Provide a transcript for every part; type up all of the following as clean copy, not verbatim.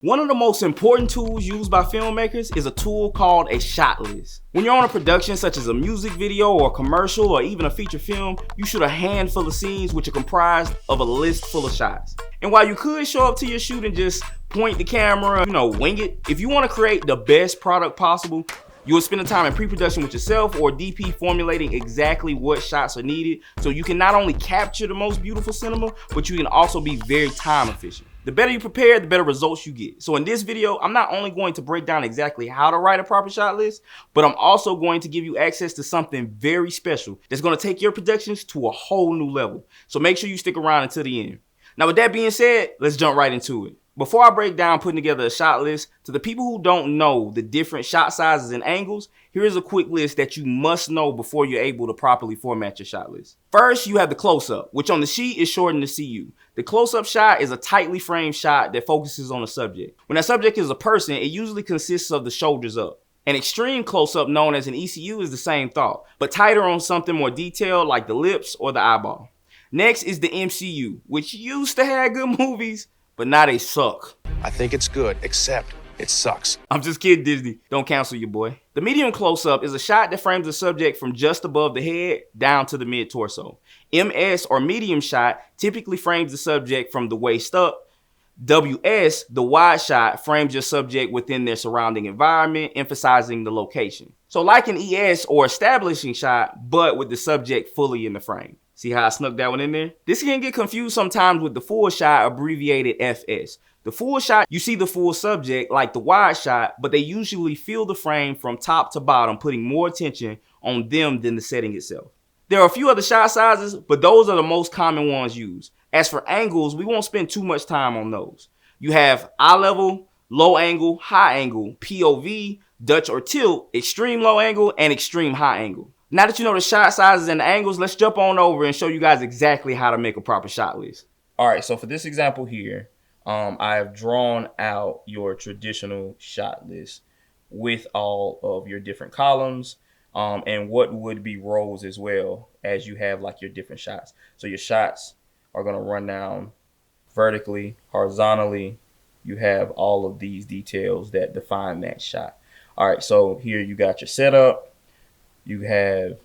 One of the most important tools used by filmmakers is a tool called a shot list. When you're on a production such as a music video or a commercial or even a feature film, you shoot a handful of scenes which are comprised of a list full of shots. And while you could show up to your shoot and just point the camera, wing it, if you want to create the best product possible, you will spend the time in pre-production with yourself or DP formulating exactly what shots are needed so you can not only capture the most beautiful cinema, but you can also be very time efficient. The better you prepare, the better results you get. So in this video, I'm not only going to break down exactly how to write a proper shot list, but I'm also going to give you access to something very special that's going to take your productions to a whole new level. So make sure you stick around until the end. Now with that being said, let's jump right into it. Before I break down putting together a shot list, to the people who don't know the different shot sizes and angles, here's a quick list that you must know before you're able to properly format your shot list. First, you have the close-up, which on the sheet is shortened to CU. The close-up shot is a tightly framed shot that focuses on the subject. When that subject is a person, it usually consists of the shoulders up. An extreme close-up known as an ECU is the same thought, but tighter on something more detailed like the lips or the eyeball. Next is the MCU, which used to have good movies, but now they suck. I think it's good, except it sucks. I'm just kidding, Disney. Don't cancel your boy. The medium close-up is a shot that frames the subject from just above the head down to the mid-torso. MS, or medium shot, typically frames the subject from the waist up. WS, the wide shot, frames your subject within their surrounding environment, emphasizing the location. So like an ES, or establishing shot, but with the subject fully in the frame. See how I snuck that one in there? This can get confused sometimes with the full shot, abbreviated FS. The full shot, you see the full subject like the wide shot, but they usually fill the frame from top to bottom, putting more attention on them than the setting itself. There are a few other shot sizes, but those are the most common ones used. As for angles, we won't spend too much time on those. You have eye level, low angle, high angle, POV, Dutch or tilt, extreme low angle, and extreme high angle. Now that you know the shot sizes and the angles, let's jump on over and show you guys exactly how to make a proper shot list. All right, so for this example here, I have drawn out your traditional shot list with all of your different columns and what would be rows as well as you have like your different shots. So your shots are going to run down vertically, horizontally. You have all of these details that define that shot. All right, so here you got your setup. You have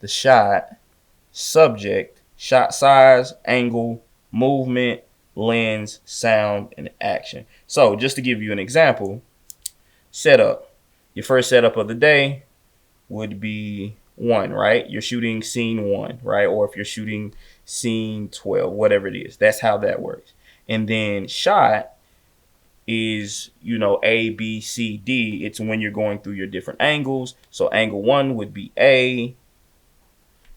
the shot, subject, shot size, angle, movement, lens, sound, and action. So just to give you an example, setup. Your first setup of the day would be 1, right? You're shooting scene 1, right? Or if you're shooting scene 12, whatever it is, that's how that works. And then shot is, A, B, C, D. It's when you're going through your different angles. So angle 1 would be A.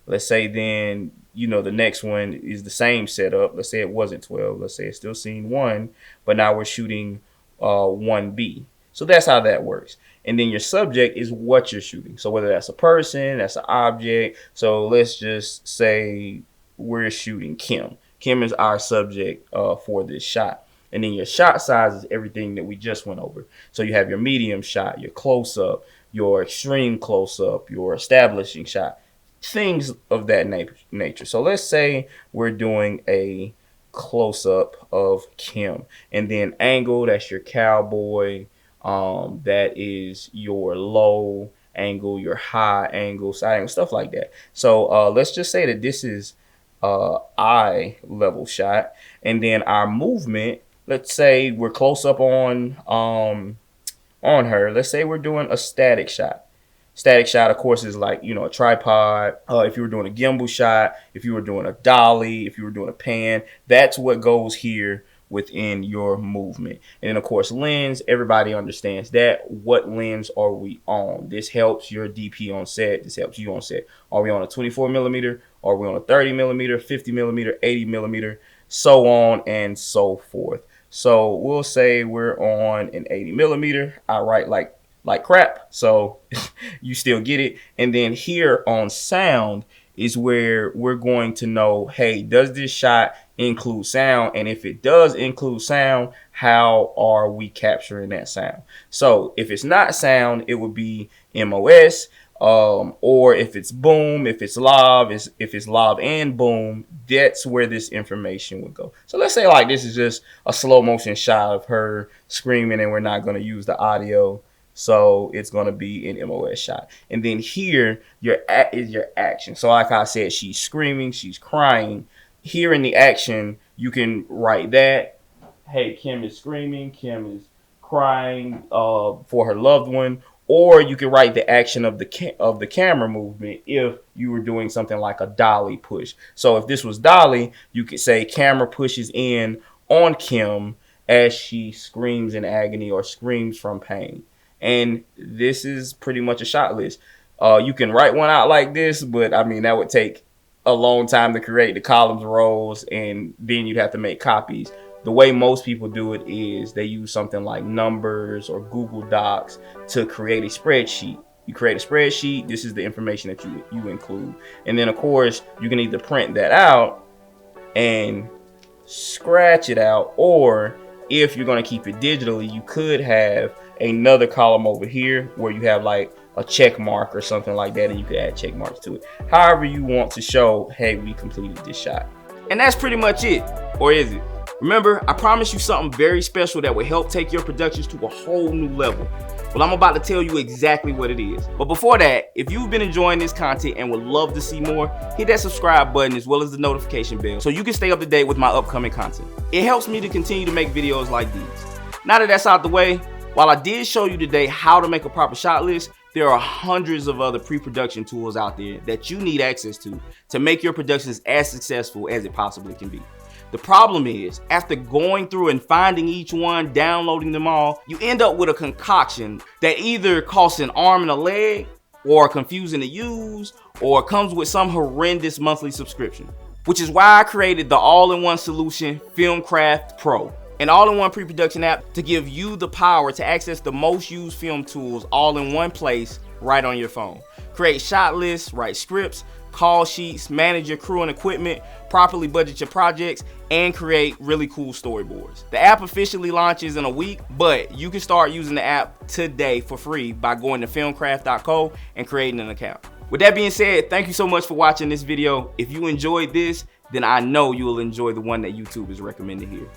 Let's say then, the next one is the same setup. Let's say it wasn't 12. Let's say it's still scene 1, but now we're shooting 1B. So that's how that works. And then your subject is what you're shooting. So whether that's a person, that's an object. So let's just say we're shooting Kim. Kim is our subject for this shot. And then your shot size is everything that we just went over. So you have your medium shot, your close-up, your extreme close-up, your establishing shot, things of that nature. So let's say we're doing a close-up of Kim. And then angle, that's your cowboy. That is your low angle, your high angle, side angle, stuff like that. So let's just say that this is eye level shot. And then our movement, let's say we're close up on her. Let's say we're doing a static shot. Static shot, of course, is like, a tripod. If you were doing a gimbal shot, if you were doing a dolly, if you were doing a pan, that's what goes here within your movement. And then, of course, lens, everybody understands that. What lens are we on? This helps your DP on set. This helps you on set. Are we on a 24 millimeter? Are we on a 30 millimeter, 50 millimeter, 80 millimeter, so on and so forth. So we'll say we're on an 80 millimeter. I write like crap, so you still get it. And then here on sound is where we're going to know, hey, does this shot include sound? And if it does include sound, how are we capturing that sound? So if it's not sound, it would be MOS. or if it's boom, if it's live and boom, that's where this information would go. So let's say like this is just a slow motion shot of her screaming, and we're not going to use the audio, so it's going to be an MOS shot. And then here is your action. So like I said, she's screaming, she's crying. Here in the action, you can write that. Hey, Kim is screaming, Kim is crying for her loved one. Or you can write the action of the camera movement if you were doing something like a dolly push. So if this was dolly, you could say camera pushes in on Kim as she screams in agony or screams from pain. And this is pretty much a shot list. You can write one out like this, but I mean that would take a long time to create the columns, rows, and then you'd have to make copies. The way most people do it is they use something like Numbers or Google Docs to create a spreadsheet. You create a spreadsheet. This is the information that you include. And then, of course, you can either print that out and scratch it out, or if you're going to keep it digitally, you could have another column over here where you have like a check mark or something like that, and you could add check marks to it. However you want to show, hey, we completed this shot. And that's pretty much it. Or is it? Remember, I promised you something very special that will help take your productions to a whole new level. Well, I'm about to tell you exactly what it is. But before that, if you've been enjoying this content and would love to see more, hit that subscribe button as well as the notification bell so you can stay up to date with my upcoming content. It helps me to continue to make videos like these. Now that that's out the way, while I did show you today how to make a proper shot list, there are hundreds of other pre-production tools out there that you need access to make your productions as successful as it possibly can be. The problem is, after going through and finding each one, downloading them all, you end up with a concoction that either costs an arm and a leg, or confusing to use, or comes with some horrendous monthly subscription. Which is why I created the all-in-one solution, Filmcraft Pro, an all-in-one pre-production app to give you the power to access the most used film tools all in one place right on your phone. Create shot lists, write scripts, call sheets, manage your crew and equipment, properly budget your projects, and create really cool storyboards. The app officially launches in a week, but you can start using the app today for free by going to filmcraft.co and creating an account. With that being said, thank you so much for watching this video. If you enjoyed this, then I know you will enjoy the one that YouTube is recommending here.